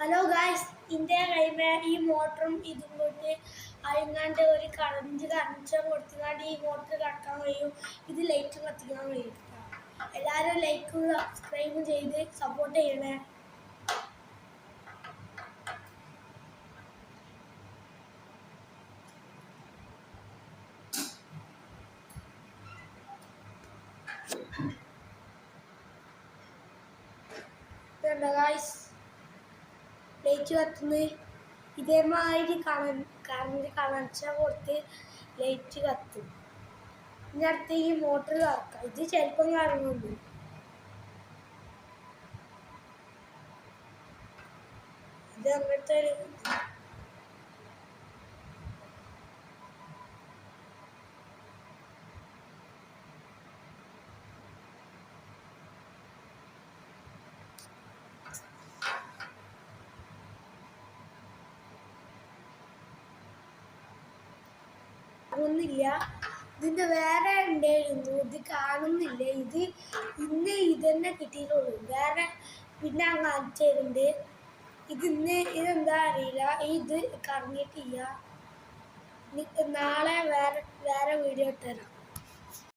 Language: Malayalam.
ഹലോ ഗായ്സ്, ഇന്ത്യ കൈമേ ഈ മോട്ടറും ഇതും കൊണ്ട് അയങ്ങാണ്ട് ഒരു കറണ്ട് കൊടുത്തുകൊണ്ട് ഈ മോട്ടർ കറക്കാൻ കഴിയും. ഇത് ലൈറ്റ് കത്തിക്കാൻ കഴിയും. എല്ലാവരും ലൈക്കും സബ്സ്ക്രൈബും ചെയ്ത് സപ്പോർട്ട് ചെയ്യണേ. ഗായ്സ്, ലൈറ്റ് കത്തുന്നത് ഇതേമാതിരി കറണ്ട് കണക്ഷൻ കൊടുത്ത് ലൈറ്റ് കത്തും. ഇനി അടുത്ത് ഈ മോട്ടർ കറക്കാം. ഇത് ചിലപ്പം കറങ്ങുന്നു. ഇത് അങ്ങനത്തെ ഒന്നില്ല. ഇതിന്റെ വേറെ ഉണ്ടായിരുന്നു, ഇത് കാണുന്നില്ല. ഇന്ന് ഇതന്നെ കിട്ടിയിട്ടുള്ളൂ. വേറെ പിന്നെ കാണിച്ചു തരുന്നുണ്ട്. ഇതെന്താ അറിയില്ല. ഇത് കറങ്ങിയിട്ടില്ല. നാളെ വേറെ വീഡിയോ ഇട്ടുതരാം.